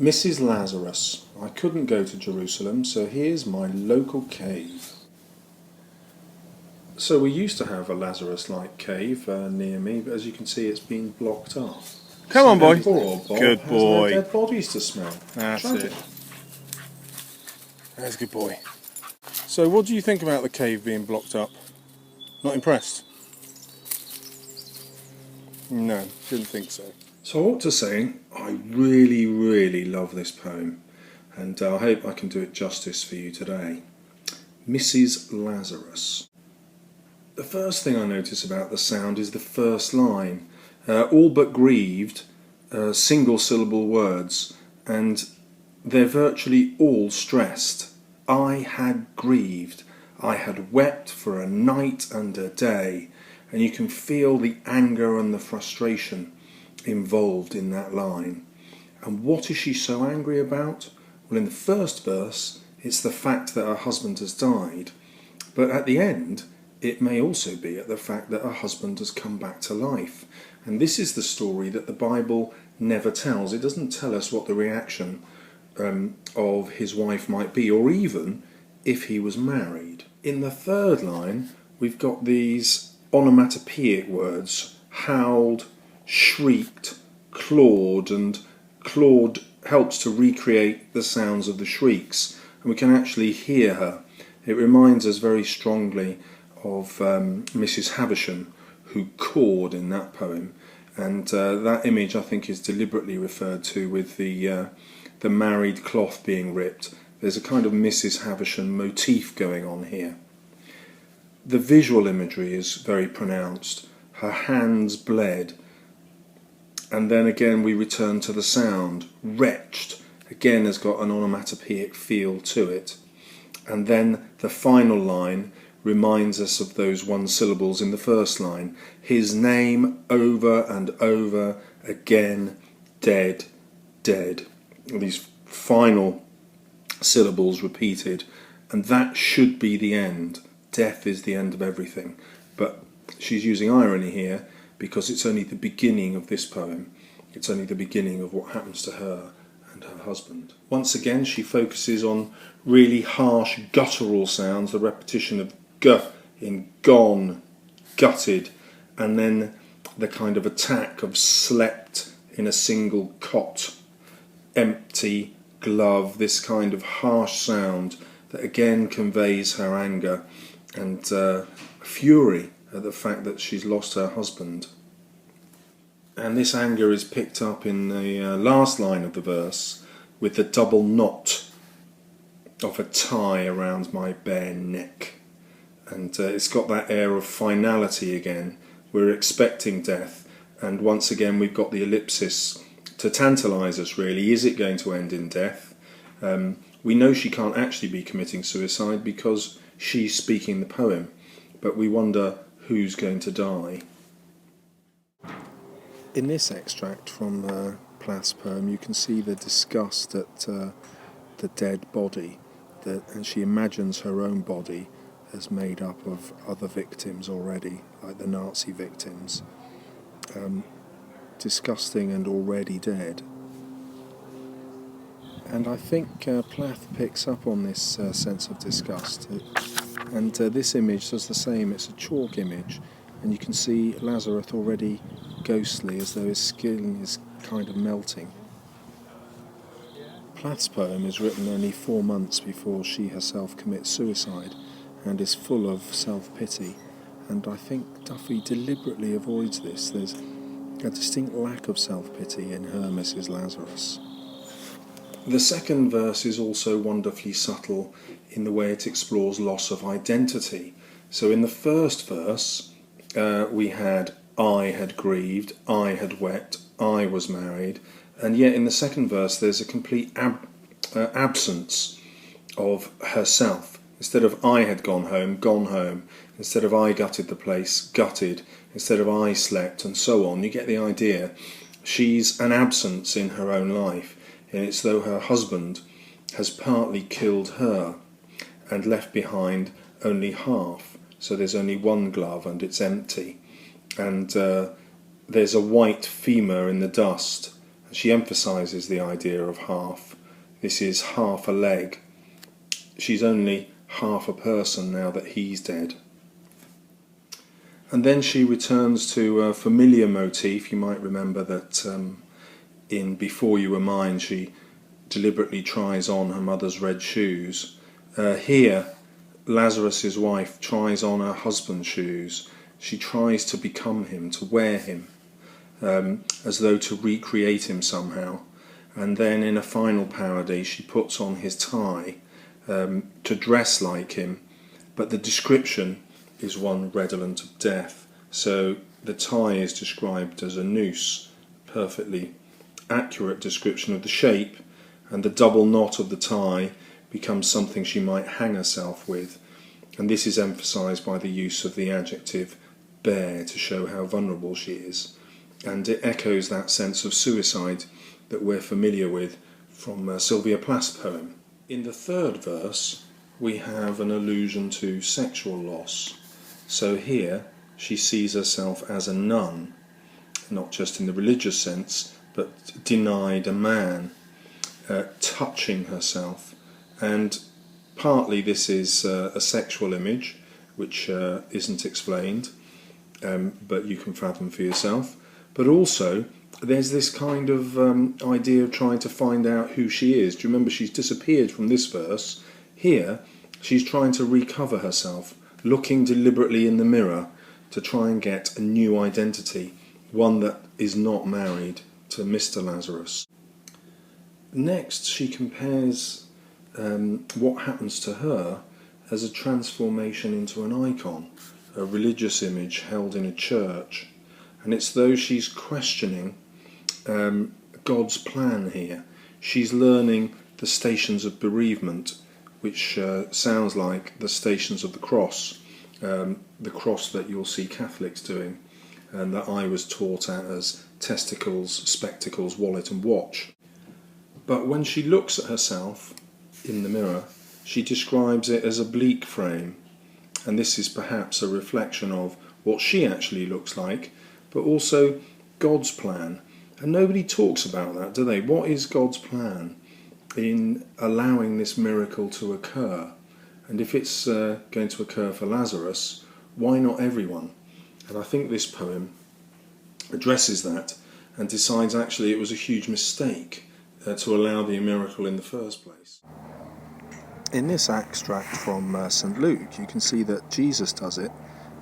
Mrs. Lazarus. I couldn't go to Jerusalem, so here's my local cave. So we used to have a Lazarus-like cave near me, but as you can see it's been blocked off. Come on, boy. Poor old Bob Good has boy. no dead bodies to smell. That's Tragic. it. That's a good boy. So what do you think about the cave being blocked up? Not impressed? No, didn't think so. So I ought to say, I really, really love this poem, and I hope I can do it justice for you today. Mrs. Lazarus. The first thing I notice about the sound is the first line. All but grieved, single syllable words, and they're virtually all stressed. I had grieved, I had wept for a night and a day, and you can feel the anger and the frustration involved in that line. And what is she so angry about? Well, in the first verse, it's the fact that her husband has died, but at the end, it may also be at the fact that her husband has come back to life. And this is the story that the Bible never tells. It doesn't tell us what the reaction of his wife might be, or even if he was married. In the third line, we've got these onomatopoeic words: howled, shrieked, clawed, and clawed helps to recreate the sounds of the shrieks, and we can actually hear her. It reminds us very strongly of Mrs. Havisham, who cawed in that poem, and that image I think is deliberately referred to with the married cloth being ripped. There's a kind of Mrs. Havisham motif going on here. The visual imagery is very pronounced. Her hands bled, and then again we return to the sound. Wretched again has got an onomatopoeic feel to it, and then the final line reminds us of those one syllables in the first line. His name over and over again, dead, dead. These final syllables repeated, and that should be the end. Death is the end of everything, but she's using irony here because it's only the beginning of this poem. It's only the beginning of what happens to her and her husband. Once again, she focuses on really harsh guttural sounds, the repetition of g in gone, gutted, and then the kind of attack of slept in a single cot, empty, glove, this kind of harsh sound that again conveys her anger and fury at the fact that she's lost her husband. And this anger is picked up in the last line of the verse with the double knot of a tie around my bare neck. And it's got that air of finality again. We're expecting death, and once again we've got the ellipsis to tantalise us really. Is it going to end in death? We know she can't actually be committing suicide because she's speaking the poem, but we wonder who's going to die. In this extract from Plath's poem, you can see the disgust at the dead body, and she imagines her own body as made up of other victims already, like the Nazi victims, disgusting and already dead. And I think Plath picks up on this sense of disgust, and this image does the same. It's a chalk image, and you can see Lazarus already ghostly, as though his skin is kind of melting. Plath's poem is written only 4 months before she herself commits suicide, and is full of self-pity, and I think Duffy deliberately avoids this. There's a distinct lack of self-pity in her Mrs. Lazarus. The second verse is also wonderfully subtle in the way it explores loss of identity. So in the first verse we had I had grieved, I had wept, I was married, and yet in the second verse there's a complete absence of herself. Instead of I had gone home, gone home. Instead of I gutted the place, gutted. Instead of I slept, and so on. You get the idea. She's an absence in her own life, and it's though her husband has partly killed her and left behind only half. So there's only one glove and it's empty. And there's a white femur in the dust, She emphasises the idea of half. This is half a leg. She's only half a person now that he's dead. And then she returns to a familiar motif. You might remember that in Before You Were Mine, she deliberately tries on her mother's red shoes. Here, Lazarus's wife tries on her husband's shoes. She tries to become him, to wear him, as though to recreate him somehow. And then in a final parody, she puts on his tie to dress like him, but the description is one redolent of death. So the tie is described as a noose, perfectly accurate description of the shape, and the double knot of the tie becomes something she might hang herself with. And this is emphasised by the use of the adjective bare to show how vulnerable she is. And it echoes that sense of suicide that we're familiar with from Sylvia Plath's poem. In the third verse, we have an allusion to sexual loss. So here, she sees herself as a nun, not just in the religious sense, but denied a man, touching herself. And partly this is a sexual image, which isn't explained, but you can fathom for yourself. But also, there's this kind of idea of trying to find out who she is. Do you remember she's disappeared from this verse? Here, she's trying to recover herself, looking deliberately in the mirror to try and get a new identity, one that is not married to Mr. Lazarus. Next, she compares what happens to her as a transformation into an icon, a religious image held in a church. And it's though she's questioning God's plan here. She's learning the stations of bereavement, which sounds like the stations of the cross that you'll see Catholics doing, and that I was taught at as testicles, spectacles, wallet and watch. But when she looks at herself in the mirror, she describes it as a bleak frame, and this is perhaps a reflection of what she actually looks like, but also God's plan. And nobody talks about that, do they? What is God's plan in allowing this miracle to occur? And if it's going to occur for Lazarus, why not everyone? And I think this poem addresses that and decides actually it was a huge mistake to allow the miracle in the first place. In this extract from St. Luke, you can see that Jesus does it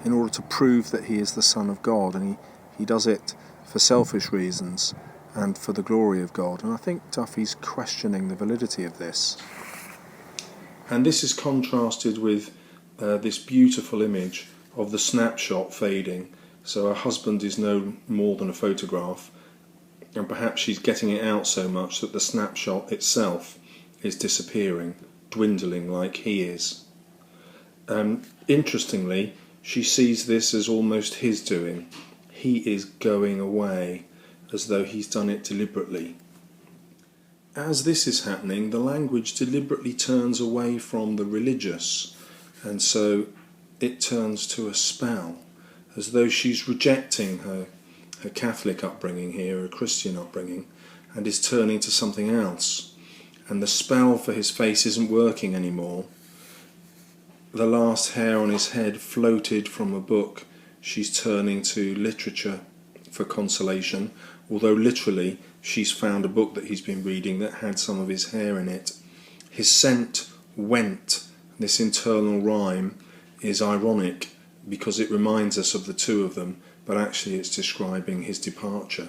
in order to prove that he is the Son of God, and he does it for selfish reasons and for the glory of God. And I think Duffy's questioning the validity of this. And this is contrasted with this beautiful image of the snapshot fading. So her husband is no more than a photograph, and perhaps she's getting it out so much that the snapshot itself is disappearing, dwindling like he is. Interestingly, she sees this as almost his doing. He is going away, as though he's done it deliberately. As this is happening, the language deliberately turns away from the religious, and so it turns to a spell, as though she's rejecting her Catholic upbringing here, her Christian upbringing, and is turning to something else. And the spell for his face isn't working anymore. The last hair on his head floated from a book. She's turning to literature for consolation, although literally she's found a book that he's been reading that had some of his hair in it. His scent went. This internal rhyme is ironic because it reminds us of the two of them, but actually it's describing his departure.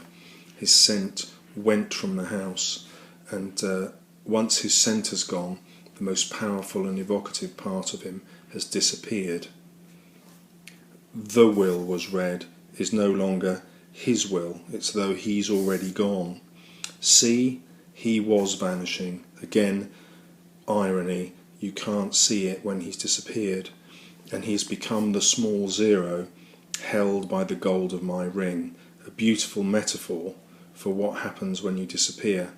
His scent went from the house, and once his scent has gone, the most powerful and evocative part of him has disappeared. The will was read is no longer his will, it's though he's already gone. See, he was vanishing. Again, irony, you can't see it when he's disappeared, and he's become the small zero held by the gold of my ring, a beautiful metaphor for what happens when you disappear.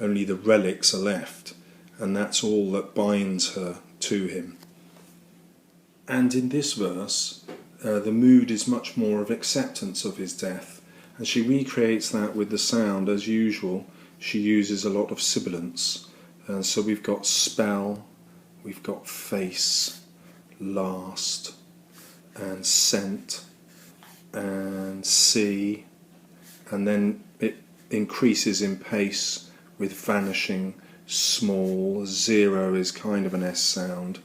Only the relics are left, and that's all that binds her to him. And in this verse, the mood is much more of acceptance of his death, And she recreates that with the sound as usual. She uses a lot of sibilants. And so we've got spell, we've got face, last, and scent, and see, and then it increases in pace with vanishing, small, zero is kind of an S sound,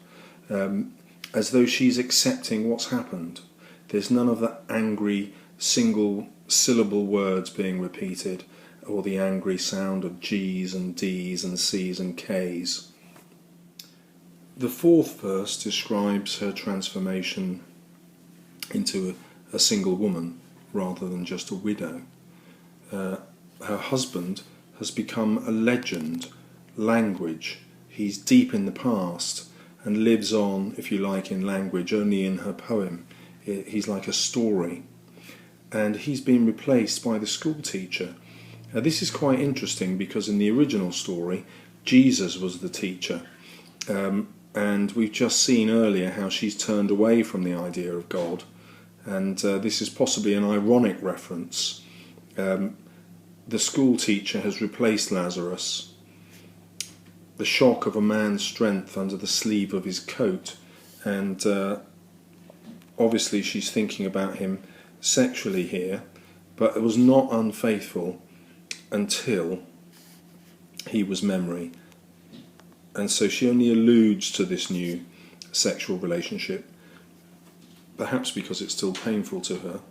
as though she's accepting what's happened. There's none of the angry single syllable words being repeated, or the angry sound of G's and D's and C's and K's. The fourth verse describes her transformation into a single woman rather than just a widow. Her husband has become a legend, language. He's deep in the past and lives on, if you like, in language, only in her poem. He's like a story. And he's been replaced by the school teacher. Now, this is quite interesting because in the original story, Jesus was the teacher. And we've just seen earlier how she's turned away from the idea of God. And this is possibly an ironic reference. The school teacher has replaced Lazarus. The shock of a man's strength under the sleeve of his coat, and obviously she's thinking about him sexually here, but it was not unfaithful until he was memory. And so she only alludes to this new sexual relationship, perhaps because it's still painful to her.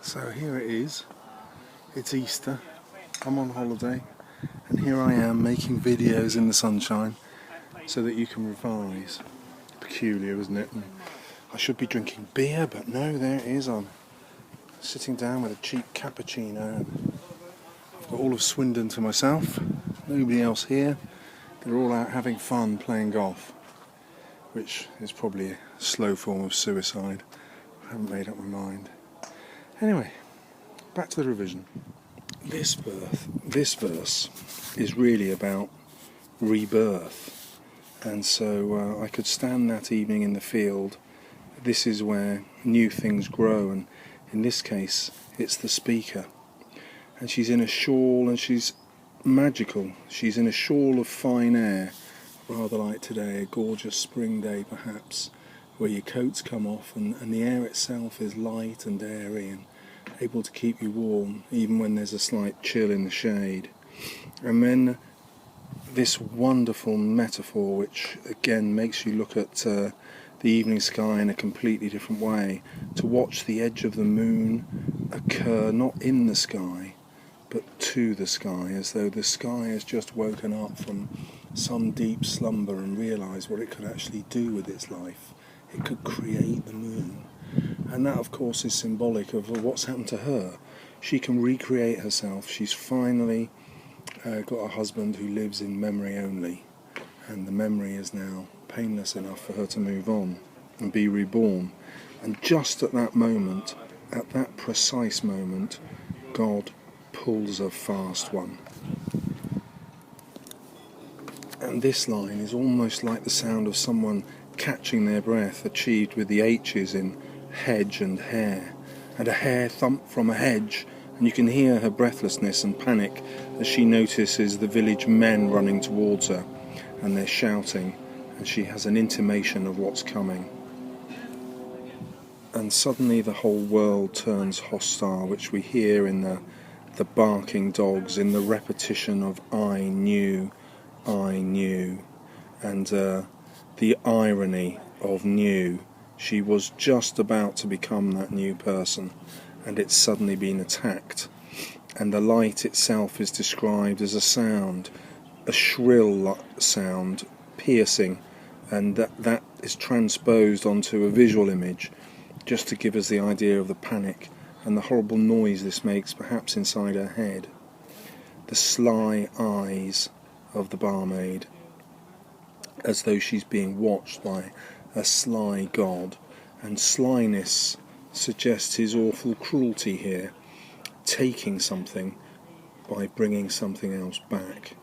So here it is, it's Easter, I'm on holiday, and here I am making videos in the sunshine so that you can revise. Peculiar, isn't it? And I should be drinking beer, but no, there it is, I'm sitting down with a cheap cappuccino. I've got all of Swindon to myself, nobody else here. They're all out having fun playing golf, which is probably a slow form of suicide. I haven't made up my mind. Anyway, back to the revision. This verse is really about rebirth, and so I could stand that evening in the field. This is where new things grow, and in this case it's the speaker, and she's in a shawl, and she's magical. She's in a shawl of fine air, rather like today, a gorgeous spring day perhaps, where your coats come off and the air itself is light and airy and able to keep you warm even when there's a slight chill in the shade. And then this wonderful metaphor, which again makes you look at the evening sky in a completely different way, to watch the edge of the moon occur not in the sky but to the sky, as though the sky has just woken up from some deep slumber and realised what it could actually do with its life. It could create the moon. And that, of course, is symbolic of what's happened to her. She can recreate herself. She's finally got a husband who lives in memory only. And the memory is now painless enough for her to move on and be reborn. And just at that moment, at that precise moment, God pulls a fast one. And this line is almost like the sound of someone catching their breath, achieved with the H's in hedge and hare, and a hare thump from a hedge, and you can hear her breathlessness and panic as she notices the village men running towards her, and they're shouting, and she has an intimation of what's coming. And suddenly the whole world turns hostile, which we hear in the barking dogs, in the repetition of I knew, and the irony of new. She was just about to become that new person, and it's suddenly been attacked. And the light itself is described as a sound, a shrill sound, piercing, and that is transposed onto a visual image, just to give us the idea of the panic and the horrible noise this makes, perhaps inside her head. The sly eyes of the barmaid, as though she's being watched by a sly god, and slyness suggests his awful cruelty here, taking something by bringing something else back.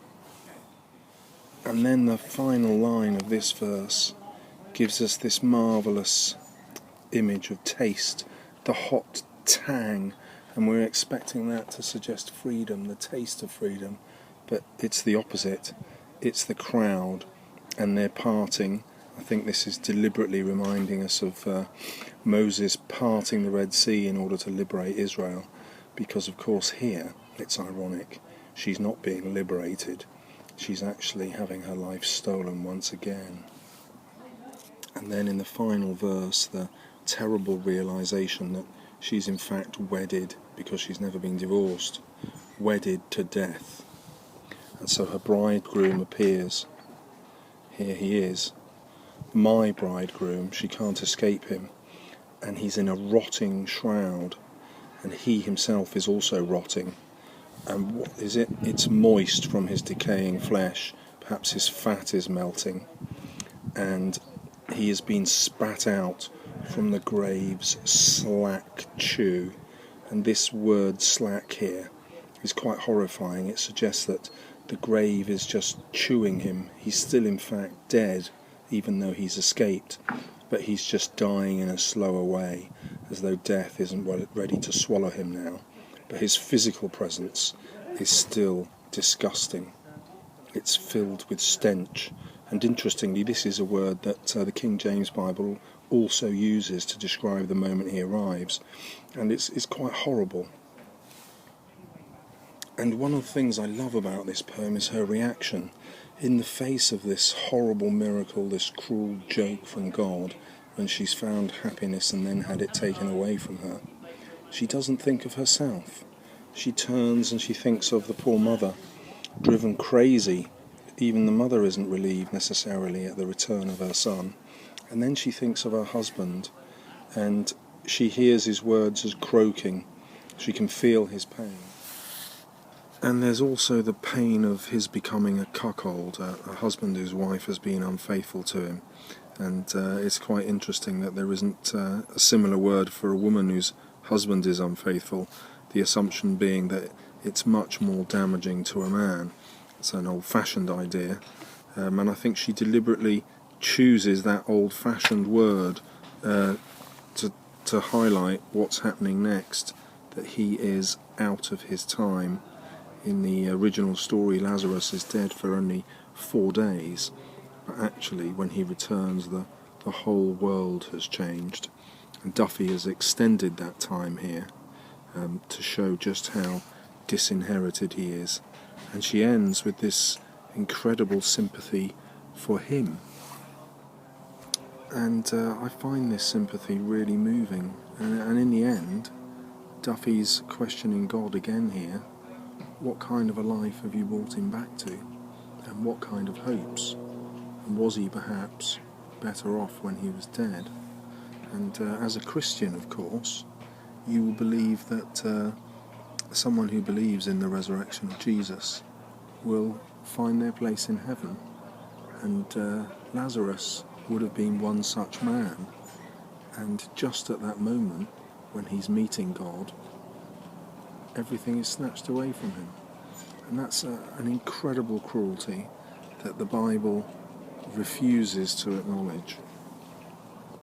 And then the final line of this verse gives us this marvellous image of taste, the hot tang, and we're expecting that to suggest freedom, the taste of freedom, but it's the opposite. It's the crowd, and they're parting. I think this is deliberately reminding us of Moses parting the Red Sea in order to liberate Israel, because of course here, it's ironic, she's not being liberated, she's actually having her life stolen once again. And then in the final verse, the terrible realization that she's in fact wedded, because she's never been divorced, wedded to death. And so her bridegroom appears. Here he is, my bridegroom, she can't escape him, and he's in a rotting shroud, and he himself is also rotting. And what is it? It's moist from his decaying flesh, perhaps his fat is melting, and he has been spat out from the grave's slack chew. And this word slack here is quite horrifying. It suggests that the grave is just chewing him. He's still in fact dead, even though he's escaped, but he's just dying in a slower way, as though death isn't ready to swallow him now. But his physical presence is still disgusting. It's filled with stench. And interestingly, this is a word that the King James Bible also uses to describe the moment he arrives, and it's quite horrible. And one of the things I love about this poem is her reaction. In the face of this horrible miracle, this cruel joke from God, when she's found happiness and then had it taken away from her, she doesn't think of herself. She turns and she thinks of the poor mother, driven crazy. Even the mother isn't relieved necessarily at the return of her son. And then she thinks of her husband, and she hears his words as croaking. She can feel his pain. And there's also the pain of his becoming a cuckold, a husband whose wife has been unfaithful to him. And it's quite interesting that there isn't a similar word for a woman whose husband is unfaithful, the assumption being that it's much more damaging to a man. It's an old-fashioned idea, and I think she deliberately chooses that old-fashioned word to highlight what's happening next, that he is out of his time. In the original story, Lazarus is dead for only 4 days, but actually when he returns the whole world has changed, and Duffy has extended that time here to show just how disinherited he is. And she ends with this incredible sympathy for him. And I find this sympathy really moving. And in the end, Duffy's questioning God again here. What kind of a life have you brought him back to? And what kind of hopes? And was he perhaps better off when he was dead? And as a Christian, of course, you will believe that someone who believes in the resurrection of Jesus will find their place in heaven. And Lazarus would have been one such man. And just at that moment, when he's meeting God, everything is snatched away from him. And that's an incredible cruelty that the Bible refuses to acknowledge.